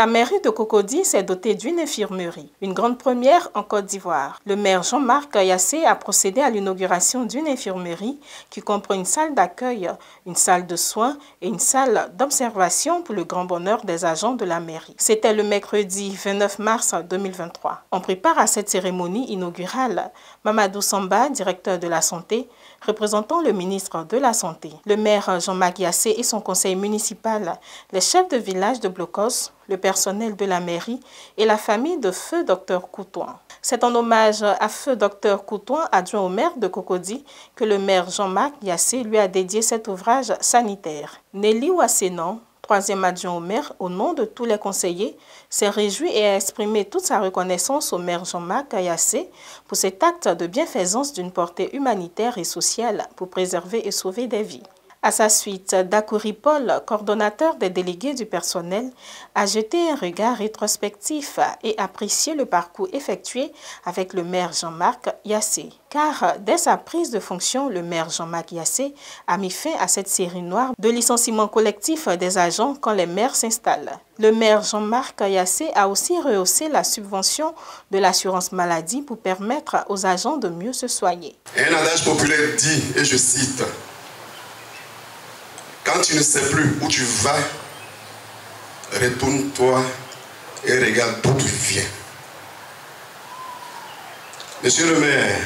La mairie de Cocody s'est dotée d'une infirmerie, une grande première en Côte d'Ivoire. Le maire Jean-Marc Yassé a procédé à l'inauguration d'une infirmerie qui comprend une salle d'accueil, une salle de soins et une salle d'observation pour le grand bonheur des agents de la mairie. C'était le mercredi 29 mars 2023. On prépare à cette cérémonie inaugurale Mamadou Samba, directeur de la santé, représentant le ministre de la Santé, le maire Jean-Marc Yassé et son conseil municipal, les chefs de village de Blocos, le personnel de la mairie et la famille de Feu Dr Coutouin. C'est en hommage à Feu Dr Coutouin, adjoint au maire de Cocody, que le maire Jean-Marc Yassé lui a dédié cet ouvrage sanitaire. Nelly Wassenon, troisième adjoint au maire, au nom de tous les conseillers, s'est réjoui et a exprimé toute sa reconnaissance au maire Jean-Marc Yassé pour cet acte de bienfaisance d'une portée humanitaire et sociale pour préserver et sauver des vies. À sa suite, Dakouri Paul, coordonnateur des délégués du personnel, a jeté un regard rétrospectif et apprécié le parcours effectué avec le maire Jean-Marc Yassé. Car dès sa prise de fonction, le maire Jean-Marc Yassé a mis fin à cette série noire de licenciements collectifs des agents quand les maires s'installent. Le maire Jean-Marc Yassé a aussi rehaussé la subvention de l'assurance maladie pour permettre aux agents de mieux se soigner. Un adage populaire dit, et je cite, « Quand tu ne sais plus où tu vas, retourne-toi et regarde d'où tu viens. » Monsieur le maire,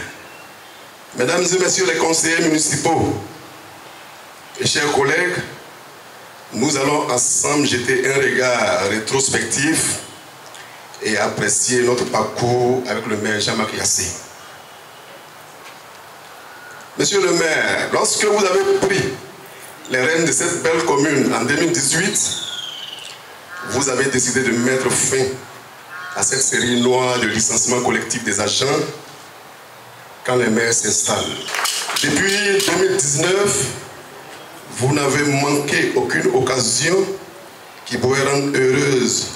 mesdames et messieurs les conseillers municipaux et chers collègues, nous allons ensemble jeter un regard rétrospectif et apprécier notre parcours avec le maire Jean-Marc Yassé. Monsieur le maire, lorsque vous avez pris les rênes de cette belle commune en 2018, vous avez décidé de mettre fin à cette série noire de licenciement collectif des agents quand les maires s'installent. Depuis 2019, vous n'avez manqué aucune occasion qui pourrait rendre heureuses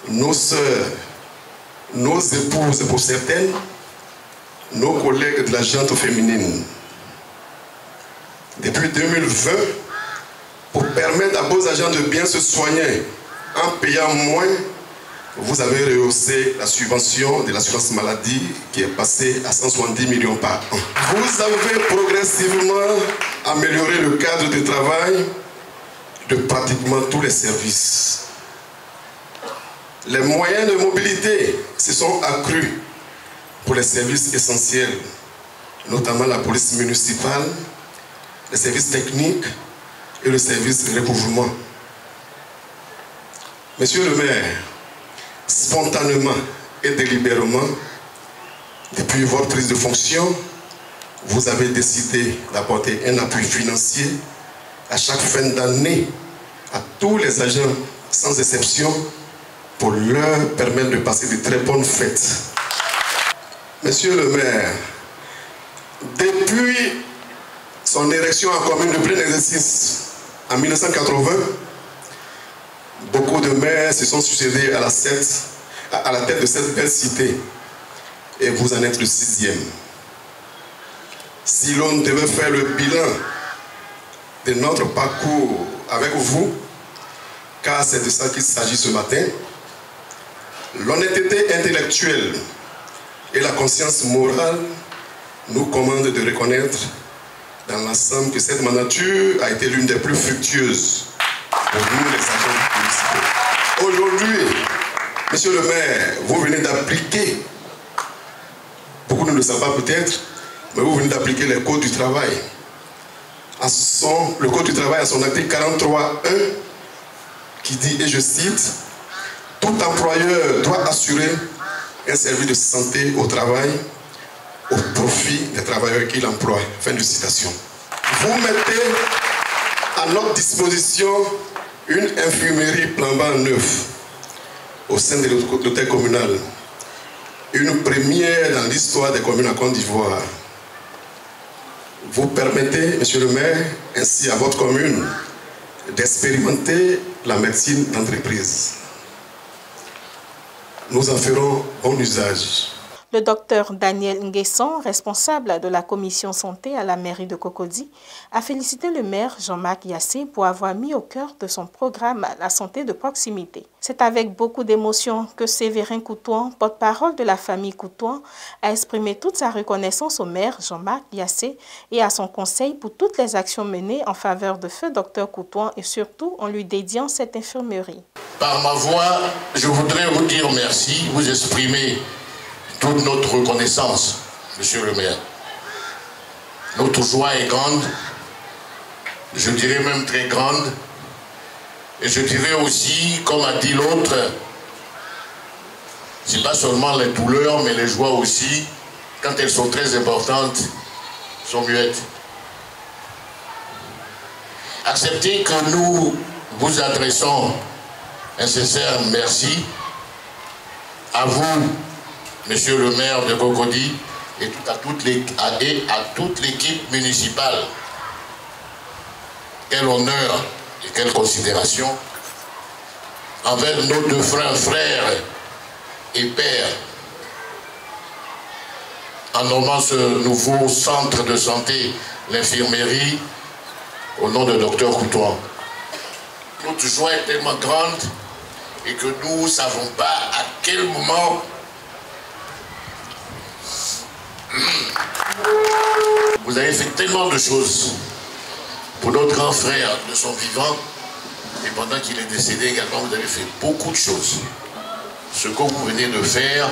nos sœurs, nos épouses pour certaines, nos collègues de la gente féminine. Depuis 2020, pour permettre à vos agents de bien se soigner en payant moins, vous avez rehaussé la subvention de l'assurance maladie qui est passée à 170 millions par an. Vous avez progressivement amélioré le cadre de travail de pratiquement tous les services. Les moyens de mobilité se sont accrus pour les services essentiels, notamment la police municipale, les services techniques et le service de recouvrement. Monsieur le maire, spontanément et délibérément, depuis votre prise de fonction, vous avez décidé d'apporter un appui financier à chaque fin d'année à tous les agents, sans exception, pour leur permettre de passer de très bonnes fêtes. Monsieur le maire, depuis son élection en commune de plein exercice en 1980, beaucoup de maires se sont succédés à la tête de cette belle cité et vous en êtes le 6e. Si l'on devait faire le bilan de notre parcours avec vous, car c'est de ça qu'il s'agit ce matin, l'honnêteté intellectuelle et la conscience morale nous commandent de reconnaître dans l'ensemble que cette mandature a été l'une des plus fructueuses pour nous les agents municipaux. Aujourd'hui, monsieur le maire, vous venez d'appliquer, beaucoup ne le savent pas peut-être, mais vous venez d'appliquer les codes du travail. Le code du travail à son article 43.1 qui dit, et je cite, « Tout employeur doit assurer un service de santé au travail au profit des travailleurs qu'il emploie. » Fin de citation. Vous mettez à notre disposition une infirmerie flambant neuve au sein de l'hôtel communal. Une première dans l'histoire des communes en Côte d'Ivoire. Vous permettez, monsieur le maire, ainsi à votre commune, d'expérimenter la médecine d'entreprise. Nous en ferons bon usage. Le docteur Daniel Nguesson, responsable de la commission santé à la mairie de Cocody, a félicité le maire Jean-Marc Yassé pour avoir mis au cœur de son programme la santé de proximité. C'est avec beaucoup d'émotion que Séverin Coutouan, porte-parole de la famille Coutouan, a exprimé toute sa reconnaissance au maire Jean-Marc Yassé et à son conseil pour toutes les actions menées en faveur de feu docteur Coutouan et surtout en lui dédiant cette infirmerie. Par ma voix, je voudrais vous dire merci, vous exprimer toute notre reconnaissance, monsieur le maire. Notre joie est grande, je dirais même très grande, et je dirais aussi, comme a dit l'autre, c'est pas seulement les douleurs, mais les joies aussi, quand elles sont très importantes, sont muettes. Acceptez que nous vous adressons un sincère merci à vous, monsieur le maire de Cocody, et à toute l'équipe municipale. Quel honneur et quelle considération envers nos deux frères et pères en nommant ce nouveau centre de santé, l'infirmerie, au nom de docteur Coutouan. Notre joie est tellement grande et que nous ne savons pas à quel moment vous avez fait tellement de choses pour notre grand frère de son vivant, et pendant qu'il est décédé également, vous avez fait beaucoup de choses. Ce que vous venez de faire,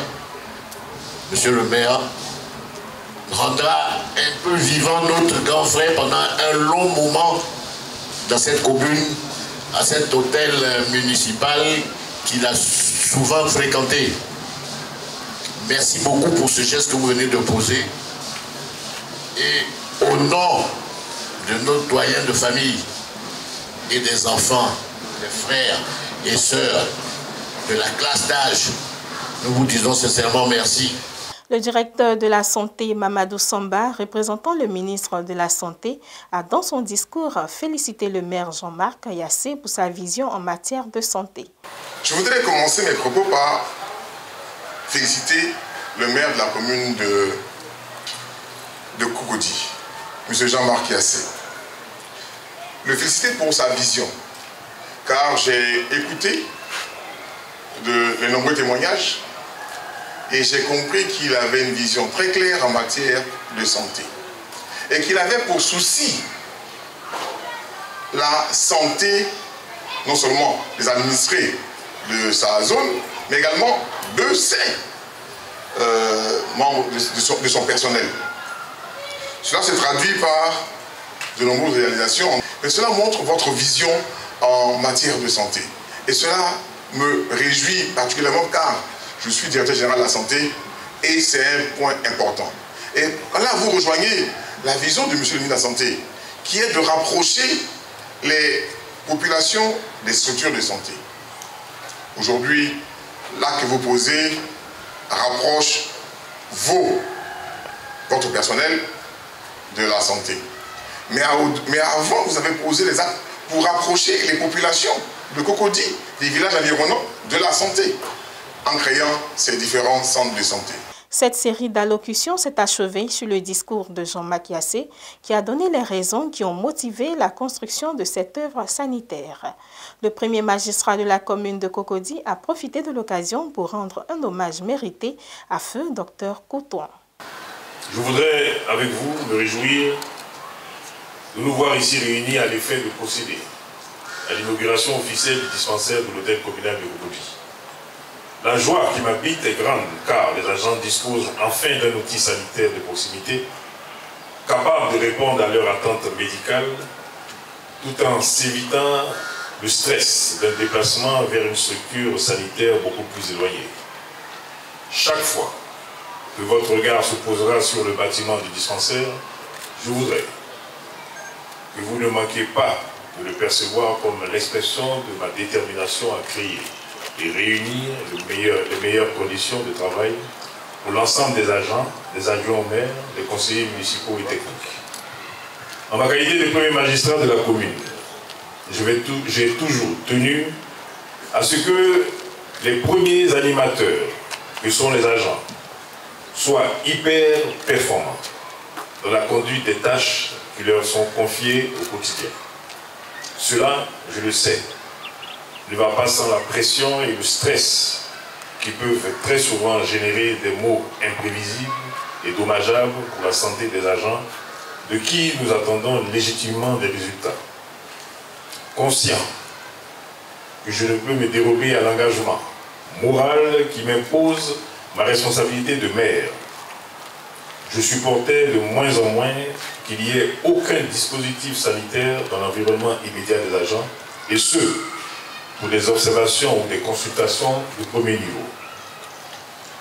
monsieur le maire, rendra un peu vivant notre grand frère pendant un long moment dans cette commune, à cet hôtel municipal qu'il a souvent fréquenté. Merci beaucoup pour ce geste que vous venez de poser. Et au nom de nos doyens de famille et des enfants, des frères et sœurs de la classe d'âge, nous vous disons sincèrement merci. Le directeur de la Santé, Mamadou Samba, représentant le ministre de la Santé, a dans son discours félicité le maire Jean-Marc Yassé pour sa vision en matière de santé. Je voudrais commencer mes propos par féliciter le maire de la commune de Cocody, M. Jean-Marc Yassé. Le féliciter pour sa vision, car j'ai écouté les nombreux témoignages et j'ai compris qu'il avait une vision très claire en matière de santé et qu'il avait pour souci la santé non seulement des administrés de sa zone, mais également de ses membres de son personnel. Cela se traduit par de nombreuses réalisations, mais cela montre votre vision en matière de santé. Et cela me réjouit particulièrement car je suis directeur général de la santé et c'est un point important. Et là, vous rejoignez la vision de M. le ministre de la Santé, qui est de rapprocher les populations des structures de santé. Aujourd'hui, l'acte que vous posez rapproche votre personnel de la santé. Mais avant, vous avez posé les actes pour rapprocher les populations de Cocody, des villages environnants, de la santé, en créant ces différents centres de santé. Cette série d'allocutions s'est achevée sur le discours de Jean-Marc Yassé, qui a donné les raisons qui ont motivé la construction de cette œuvre sanitaire. Le premier magistrat de la commune de Cocody a profité de l'occasion pour rendre un hommage mérité à feu docteur Coutouan. Je voudrais, avec vous, me réjouir de nous voir ici réunis à l'effet de procéder à l'inauguration officielle du dispensaire de l'hôtel communal de Cocody. La joie qui m'habite est grande car les agents disposent enfin d'un outil sanitaire de proximité capable de répondre à leurs attentes médicales tout en s'évitant le stress d'un déplacement vers une structure sanitaire beaucoup plus éloignée. Chaque fois que votre regard se posera sur le bâtiment du dispensaire, je voudrais que vous ne manquiez pas de le percevoir comme l'expression de ma détermination à créer et réunir les meilleures conditions de travail pour l'ensemble des agents, des adjoints au maire, des conseillers municipaux et techniques. En ma qualité de premier magistrat de la commune, j'ai toujours tenu à ce que les premiers animateurs, que sont les agents, soient hyper performants dans la conduite des tâches qui leur sont confiées au quotidien. Cela, je le sais, ne va pas sans la pression et le stress qui peuvent très souvent générer des maux imprévisibles et dommageables pour la santé des agents de qui nous attendons légitimement des résultats. Conscient que je ne peux me dérober à l'engagement moral qui m'impose ma responsabilité de maire, je supportais de moins en moins qu'il n'y ait aucun dispositif sanitaire dans l'environnement immédiat des agents, et ce, pour des observations ou des consultations de premier niveau.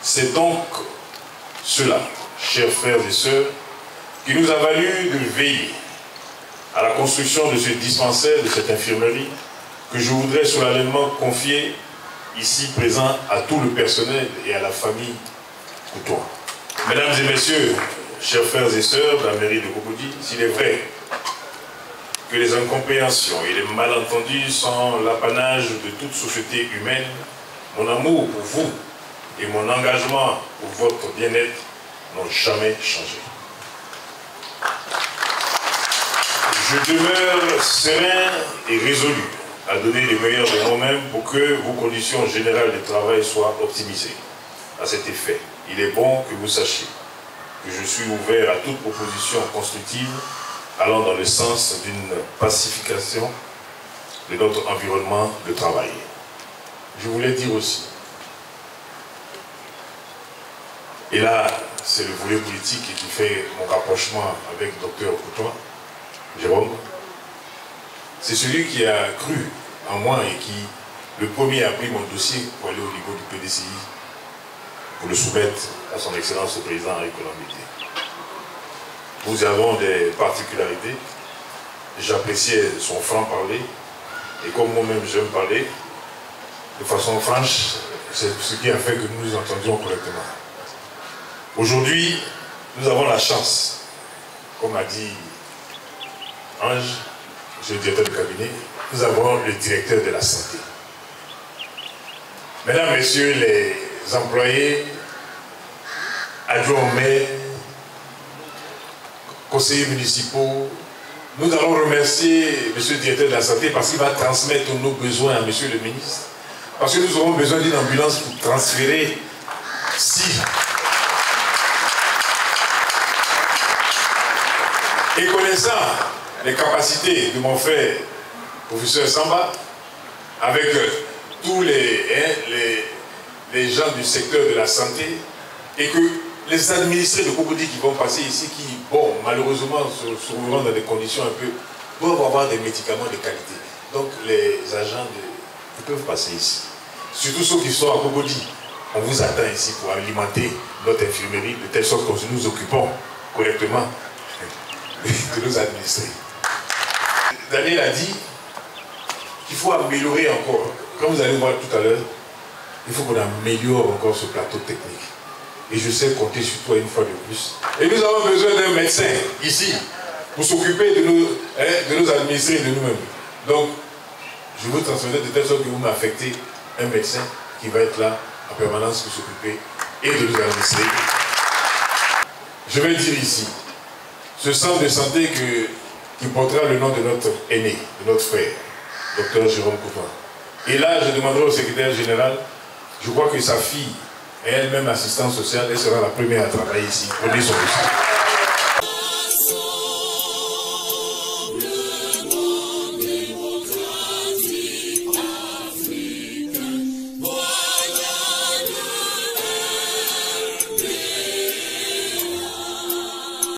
C'est donc cela, chers frères et sœurs, qui nous a valu de veiller à la construction de ce dispensaire, de cette infirmerie, que je voudrais solennellement confier ici présent à tout le personnel et à la famille Coutois. Mesdames et messieurs, chers frères et sœurs de la mairie de Cocody, s'il est vrai que les incompréhensions et les malentendus sont l'apanage de toute société humaine, mon amour pour vous et mon engagement pour votre bien-être n'ont jamais changé. Je demeure serein et résolu à donner les meilleurs de moi-même pour que vos conditions générales de travail soient optimisées. À cet effet, il est bon que vous sachiez que je suis ouvert à toute proposition constructive allant dans le sens d'une pacification de notre environnement de travail. Je voulais dire aussi, et là c'est le volet politique qui fait mon rapprochement avec Dr Coutois, Jérôme, c'est celui qui a cru en moi et qui, le premier, a pris mon dossier pour aller au niveau du PDCI pour le soumettre à son Excellence le Président Henri Conan-Bédié. Nous avons des particularités. J'appréciais son franc-parler et comme moi-même j'aime parler, de façon franche, c'est ce qui a fait que nous nous entendions correctement. Aujourd'hui, nous avons la chance, comme a dit Ange, je suis le directeur de cabinet, nous avons le directeur de la santé. Mesdames, Messieurs les employés, adjoints au maire, conseillers municipaux, nous allons remercier Monsieur le directeur de la santé parce qu'il va transmettre nos besoins à Monsieur le ministre. Parce que nous aurons besoin d'une ambulance pour transférer si. Et connaissant les capacités de mon frère, professeur Samba, avec tous les gens du secteur de la santé, et que les administrés de Cocody qui vont passer ici, qui, bon, malheureusement, se trouveront dans des conditions un peu, doivent avoir des médicaments de qualité. Donc, les agents ils peuvent passer ici. Surtout ceux qui sont à Cocody. On vous attend ici pour alimenter notre infirmerie de telle sorte que nous nous occupons correctement de nos administrés. Daniel a dit qu'il faut améliorer encore. Comme vous allez voir tout à l'heure, il faut qu'on améliore encore ce plateau technique. Et je sais compter sur toi une fois de plus. Et nous avons besoin d'un médecin ici pour s'occuper de nos administrés et de nous-mêmes. Donc, je vous transmettrai de telle sorte que vous m'affectez un médecin qui va être là en permanence pour s'occuper et de nos administrés. Je vais dire ici, ce centre de santé qui portera le nom de notre aîné, de notre frère, Dr Jérôme Coutois. Et là, je demanderai au secrétaire général, je crois que sa fille est elle-même assistante sociale, elle sera la première à travailler ici. Prenez son dossier.